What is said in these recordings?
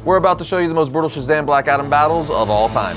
We're about to show you the most brutal Shazam Black Adam battles of all time.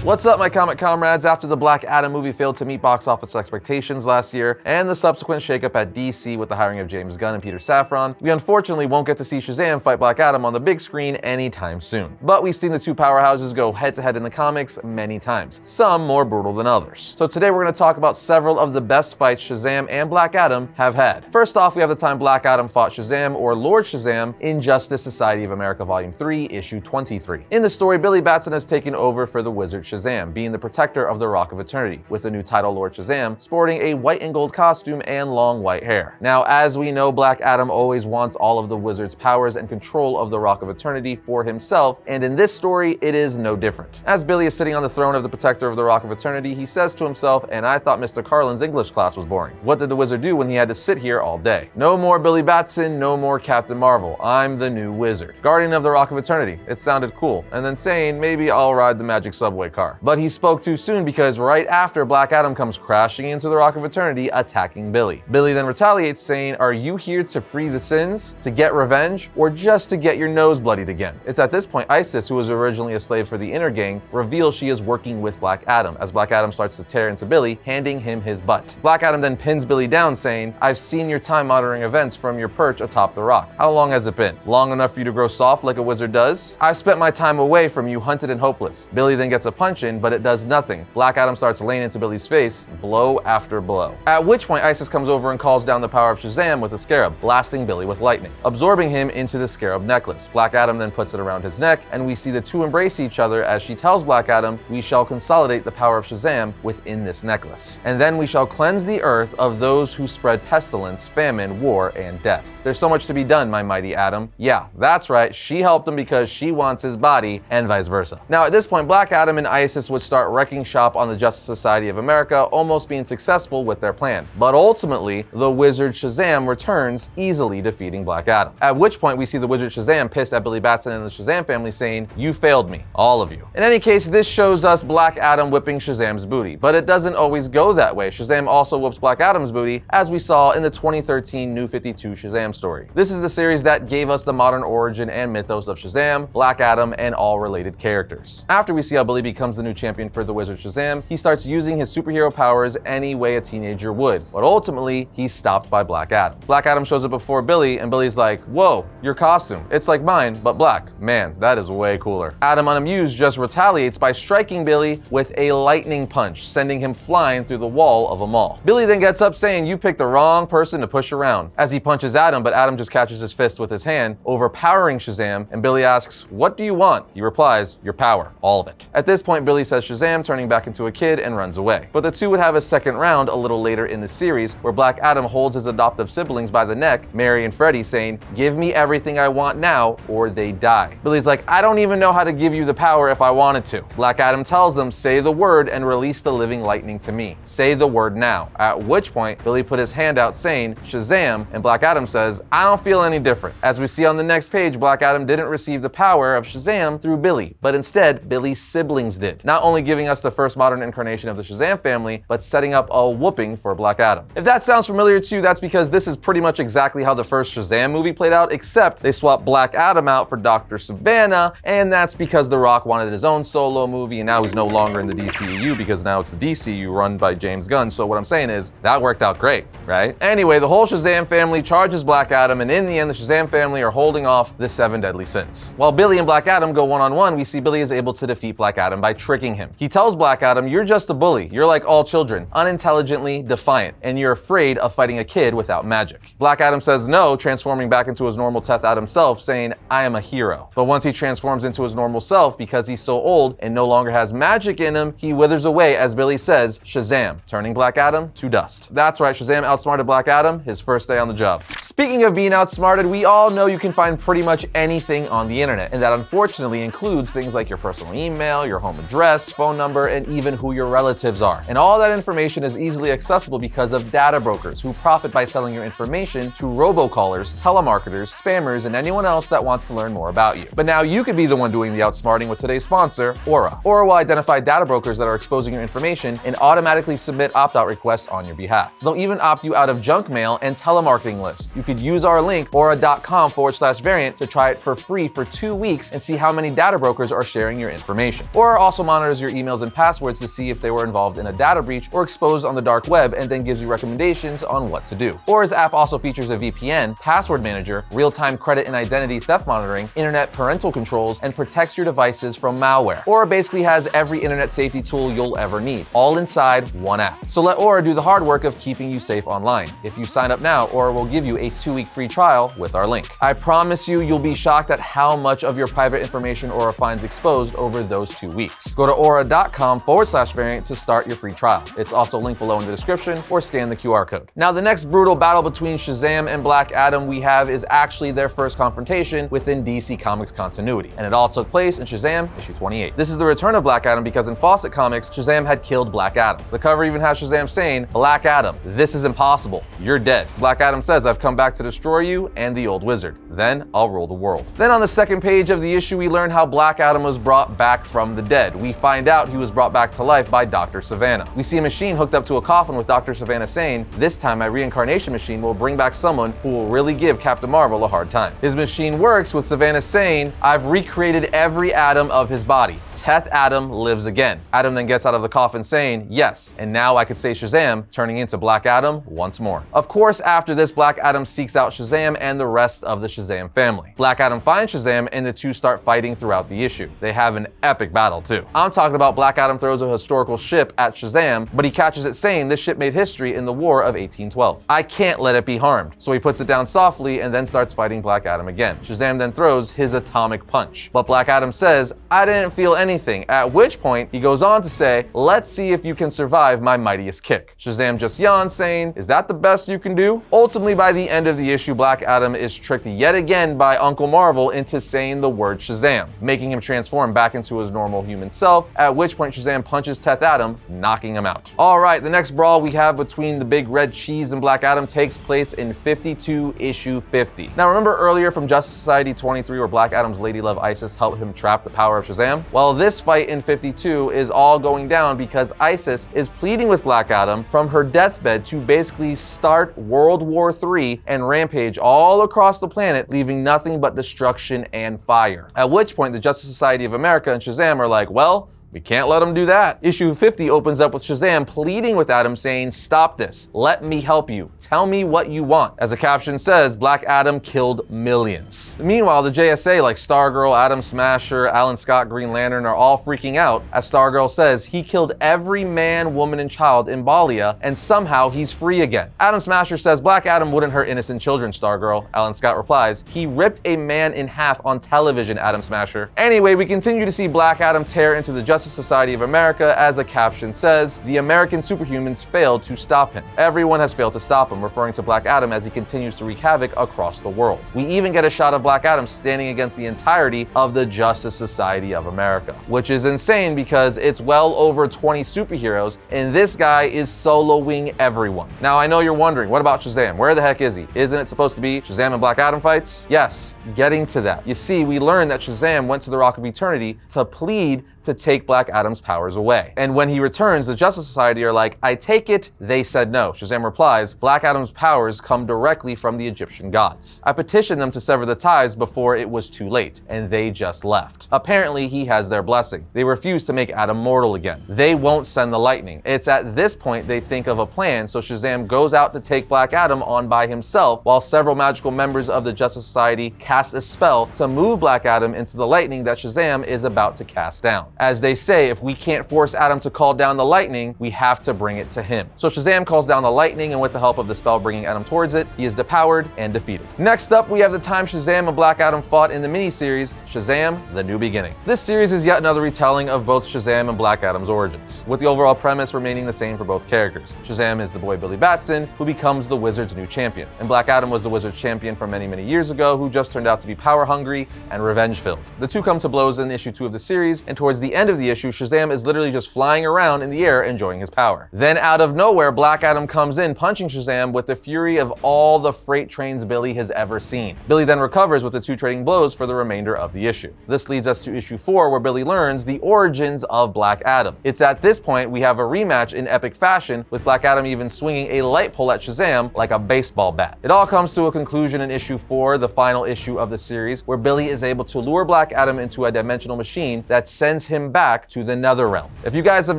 What's up, my comic comrades? After the Black Adam movie failed to meet box office expectations last year, and the subsequent shakeup at DC with the hiring of James Gunn and Peter Safran, we unfortunately won't get to see Shazam fight Black Adam on the big screen anytime soon. But we've seen the two powerhouses go head-to-head in the comics many times, some more brutal than others. So today we're going to talk about several of the best fights Shazam and Black Adam have had. First off, we have the time Black Adam fought Shazam, or Lord Shazam, in Justice Society of America Volume 3, Issue 23. In the story, Billy Batson has taken over for the Wizard Shazam, being the protector of the Rock of Eternity, with the new title Lord Shazam sporting a white and gold costume and long white hair. Now, as we know, Black Adam always wants all of the Wizard's powers and control of the Rock of Eternity for himself, and in this story, it is no different. As Billy is sitting on the throne of the protector of the Rock of Eternity, he says to himself, "And I thought Mr. Carlin's English class was boring. What did the Wizard do when he had to sit here all day? No more Billy Batson, no more Captain Marvel. I'm the new Wizard. Guardian of the Rock of Eternity." It sounded cool. And then saying, maybe I'll ride the magic subway car. But he spoke too soon, because right after, Black Adam comes crashing into the Rock of Eternity, attacking Billy. Billy then retaliates, saying, "Are you here to free the sins, to get revenge, or just to get your nose bloodied again?" It's at this point Isis, who was originally a slave for the Inner Gang, reveals she is working with Black Adam, as Black Adam starts to tear into Billy, handing him his butt. Black Adam then pins Billy down, saying, "I've seen your time monitoring events from your perch atop the rock. How long has it been? Long enough for you to grow soft like a wizard does? I've spent my time away from you, hunted and hopeless." Billy then gets a punch in, but it does nothing. Black Adam starts laying into Billy's face, blow after blow. At which point Isis comes over and calls down the power of Shazam with a scarab, blasting Billy with lightning, absorbing him into the scarab necklace. Black Adam then puts it around his neck, and we see the two embrace each other as she tells Black Adam, "We shall consolidate the power of Shazam within this necklace. And then we shall cleanse the earth of those who spread pestilence, famine, war, and death." There's so much to be done, my mighty Adam. Yeah, that's right, she helped him because she wants his body, and vice versa. Now at this point, Black Adam and Isis would start wrecking shop on the Justice Society of America, almost being successful with their plan. But ultimately, the Wizard Shazam returns, easily defeating Black Adam. At which point we see the Wizard Shazam pissed at Billy Batson and the Shazam family, saying, "You failed me, all of you." In any case, this shows us Black Adam whipping Shazam's booty, but it doesn't always go that way. Shazam also whoops Black Adam's booty, as we saw in the 2013 New 52 Shazam story. This is the series that gave us the modern origin and mythos of Shazam, Black Adam, and all related characters. After we see how Billy becomes the new champion for the Wizard Shazam, he starts using his superhero powers any way a teenager would, but ultimately he's stopped by Black Adam. Black Adam shows up before Billy, and Billy's like, "Whoa, your costume, it's like mine, but black. Man, that is way cooler." Adam, unamused, just retaliates by striking Billy with a lightning punch, sending him flying through the wall of a mall. Billy then gets up, saying, "You picked the wrong person to push around," as he punches Adam, but Adam just catches his fist with his hand, overpowering Shazam, and Billy asks, "What do you want?" He replies, "Your power, all of it." At this point, Billy says Shazam, turning back into a kid, and runs away. But the two would have a second round a little later in the series, where Black Adam holds his adoptive siblings by the neck, Mary and Freddie, saying, "Give me everything I want now, or they die." Billy's like, "I don't even know how to give you the power if I wanted to." Black Adam tells him, "Say the word and release the living lightning to me. Say the word now." At which point, Billy put his hand out, saying, "Shazam," and Black Adam says, "I don't feel any different." As we see on the next page, Black Adam didn't receive the power of Shazam through Billy, but instead, Billy's siblings did, not only giving us the first modern incarnation of the Shazam family, but setting up a whooping for Black Adam. If that sounds familiar to you, that's because this is pretty much exactly how the first Shazam movie played out, except they swapped Black Adam out for Dr. Savannah, and that's because The Rock wanted his own solo movie, and now he's no longer in the DCEU because now it's the DCU run by James Gunn. So what I'm saying is, that worked out great, right? Anyway, the whole Shazam family charges Black Adam, and in the end, the Shazam family are holding off the 7 deadly sins. While Billy and Black Adam go one-on-one, we see Billy is able to defeat Black Adam by tricking him. He tells Black Adam, "You're just a bully. You're like all children, unintelligently defiant, and you're afraid of fighting a kid without magic." Black Adam says no, transforming back into his normal Teth Adam self, saying, "I am a hero." But once he transforms into his normal self, because he's so old and no longer has magic in him, he withers away, as Billy says, "Shazam," turning Black Adam to dust. That's right, Shazam outsmarted Black Adam his first day on the job. Speaking of being outsmarted, we all know you can find pretty much anything on the internet, and that unfortunately includes things like your personal email, your home address, phone number, and even who your relatives are. And all that information is easily accessible because of data brokers who profit by selling your information to robocallers, telemarketers, spammers, and anyone else that wants to learn more about you. But now you could be the one doing the outsmarting with today's sponsor, Aura. Aura will identify data brokers that are exposing your information and automatically submit opt-out requests on your behalf. They'll even opt you out of junk mail and telemarketing lists. You could use our link, aura.com/variant, to try it for free for 2 weeks and see how many data brokers are sharing your information. Aura also monitors your emails and passwords to see if they were involved in a data breach or exposed on the dark web, and then gives you recommendations on what to do. Aura's app also features a VPN, password manager, real-time credit and identity theft monitoring, internet parental controls, and protects your devices from malware. Aura basically has every internet safety tool you'll ever need, all inside one app. So let Aura do the hard work of keeping you safe online. If you sign up now, Aura will give you a 2-week free trial with our link. I promise you'll be shocked at how much of your private information Aura finds exposed over those 2 weeks. Go to aura.com/variant to start your free trial. It's also linked below in the description, or scan the QR code. Now, the next brutal battle between Shazam and Black Adam we have is actually their first confrontation within DC Comics continuity, and it all took place in Shazam issue 28. This is the return of Black Adam because in Fawcett Comics, Shazam had killed Black Adam. The cover even has Shazam saying, "Black Adam, this is impossible. You're dead." Black Adam says, "I've come back to destroy you and the old wizard. Then I'll rule the world." Then on the second page of the issue, we learn how Black Adam was brought back from the dead. We find out he was brought back to life by Dr. Savannah. We see a machine hooked up to a coffin with Dr. Savannah saying, "This time my reincarnation machine will bring back someone who will really give Captain Marvel a hard time." His machine works with Savannah saying, "I've recreated every atom of his body. Teth Adam lives again." Adam then gets out of the coffin saying, "Yes, and now I could say Shazam," turning into Black Adam once more. Of course, after this, Black Adam seeks out Shazam and the rest of the Shazam family. Black Adam finds Shazam and the two start fighting throughout the issue. They have an epic battle too. I'm talking about Black Adam throws a historical ship at Shazam, but he catches it saying this ship made history in the War of 1812. I can't let it be harmed. So he puts it down softly and then starts fighting Black Adam again. Shazam then throws his atomic punch. But Black Adam says, "I didn't feel anything," at which point he goes on to say, "Let's see if you can survive my mightiest kick." Shazam just yawns saying, "Is that the best you can do?" Ultimately, by the end of the issue, Black Adam is tricked yet again by Uncle Marvel into saying the word Shazam, making him transform back into his normal human self, at which point Shazam punches Teth Adam, knocking him out. Alright, the next brawl we have between the Big Red Cheese and Black Adam takes place in 52 issue 50. Now remember earlier from Justice Society 23 where Black Adam's Lady Love Isis helped him trap the power of Shazam? Well, this fight in 52 is all going down because Isis is pleading with Black Adam from her deathbed to basically start World War III and rampage all across the planet, leaving nothing but destruction and fire. At which point the Justice Society of America and Shazam are like, well, we can't let him do that. Issue 50 opens up with Shazam pleading with Adam saying, "Stop this. Let me help you. Tell me what you want." As the caption says, Black Adam killed millions. Meanwhile, the JSA like Stargirl, Atom Smasher, Alan Scott, Green Lantern are all freaking out as Stargirl says he killed every man, woman, and child in Balia and somehow he's free again. Atom Smasher says Black Adam wouldn't hurt innocent children, Stargirl. Alan Scott replies, "He ripped a man in half on television, Atom Smasher." Anyway, we continue to see Black Adam tear into the Justice Society of America as a caption says, "The American superhumans failed to stop him. Everyone has failed to stop him," referring to Black Adam as he continues to wreak havoc across the world. We even get a shot of Black Adam standing against the entirety of the Justice Society of America, which is insane because it's well over 20 superheroes and this guy is soloing everyone. Now I know you're wondering, what about Shazam? Where the heck is he? Isn't it supposed to be Shazam and Black Adam fights? Yes, getting to that. You see, we learned that Shazam went to the Rock of Eternity to plead to take Black Adam's powers away. And when he returns, the Justice Society are like, "I take it." They said no. Shazam replies, "Black Adam's powers come directly from the Egyptian gods. I petitioned them to sever the ties before it was too late, and they just left." Apparently, he has their blessing. They refuse to make Adam mortal again. They won't send the lightning. It's at this point they think of a plan, so Shazam goes out to take Black Adam on by himself, while several magical members of the Justice Society cast a spell to move Black Adam into the lightning that Shazam is about to cast down. As they say, if we can't force Adam to call down the lightning, we have to bring it to him. So Shazam calls down the lightning, and with the help of the spell bringing Adam towards it, he is depowered and defeated. Next up, we have the time Shazam and Black Adam fought in the miniseries, Shazam: The New Beginning. This series is yet another retelling of both Shazam and Black Adam's origins, with the overall premise remaining the same for both characters. Shazam is the boy Billy Batson, who becomes the Wizard's new champion, and Black Adam was the Wizard's champion from many, many years ago, who just turned out to be power-hungry and revenge-filled. The two come to blows in issue 2 of the series, and towards the the end of the issue, Shazam is literally just flying around in the air enjoying his power. Then out of nowhere, Black Adam comes in punching Shazam with the fury of all the freight trains Billy has ever seen. Billy then recovers with the two trading blows for the remainder of the issue. This leads us to issue 4, where Billy learns the origins of Black Adam. It's at this point we have a rematch in epic fashion, with Black Adam even swinging a light pole at Shazam like a baseball bat. It all comes to a conclusion in issue 4, the final issue of the series, where Billy is able to lure Black Adam into a dimensional machine that sends him back to the Netherrealm. If you guys have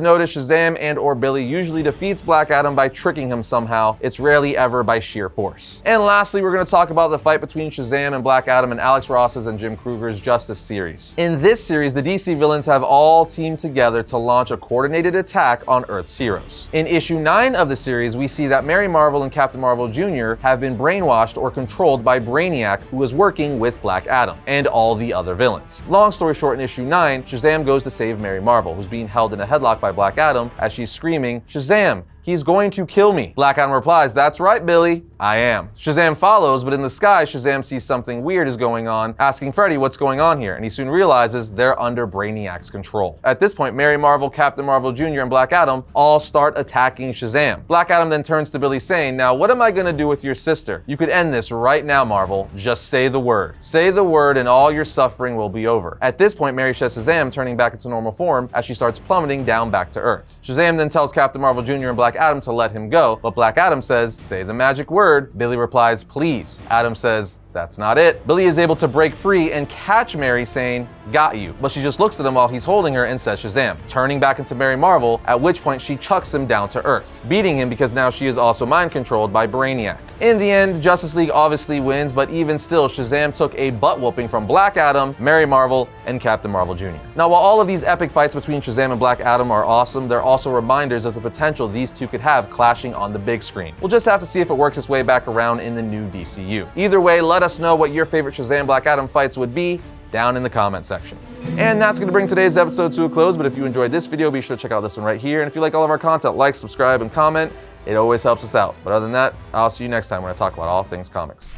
noticed, Shazam and or Billy usually defeats Black Adam by tricking him somehow. It's rarely ever by sheer force. And lastly, we're going to talk about the fight between Shazam and Black Adam in Alex Ross's and Jim Krueger's Justice series. In this series, the DC villains have all teamed together to launch a coordinated attack on Earth's heroes. In issue 9 of the series, we see that Mary Marvel and Captain Marvel Jr. have been brainwashed or controlled by Brainiac, who is working with Black Adam and all the other villains. Long story short, in issue 9, Shazam goes to save Mary Marvel, who's being held in a headlock by Black Adam as she's screaming, "Shazam! He's going to kill me." Black Adam replies, "That's right, Billy, I am." Shazam follows, but in the sky, Shazam sees something weird is going on, asking Freddy what's going on here, and he soon realizes they're under Brainiac's control. At this point, Mary Marvel, Captain Marvel Jr., and Black Adam all start attacking Shazam. Black Adam then turns to Billy saying, "Now what am I gonna do with your sister? You could end this right now, Marvel. Just say the word. Say the word and all your suffering will be over." At this point, Mary sheds Shazam, turning back into normal form as she starts plummeting down back to Earth. Shazam then tells Captain Marvel Jr. and Black Adam to let him go, but Black Adam says, "Say the magic word." Billy replies, "Please." Adam says, "That's not it." Billy is able to break free and catch Mary saying, "Got you." But she just looks at him while he's holding her and says Shazam, turning back into Mary Marvel, at which point she chucks him down to Earth, beating him because now she is also mind controlled by Brainiac. In the end, Justice League obviously wins, but even still, Shazam took a butt whooping from Black Adam, Mary Marvel, and Captain Marvel Jr. Now, while all of these epic fights between Shazam and Black Adam are awesome, they're also reminders of the potential these two could have clashing on the big screen. We'll just have to see if it works its way back around in the new DCU. Either way, let us know what your favorite Shazam Black Adam fights would be down in the comment section. And that's going to bring today's episode to a close, but if you enjoyed this video, be sure to check out this one right here. And if you like all of our content, like, subscribe, and comment. It always helps us out. But other than that, I'll see you next time when I talk about all things comics.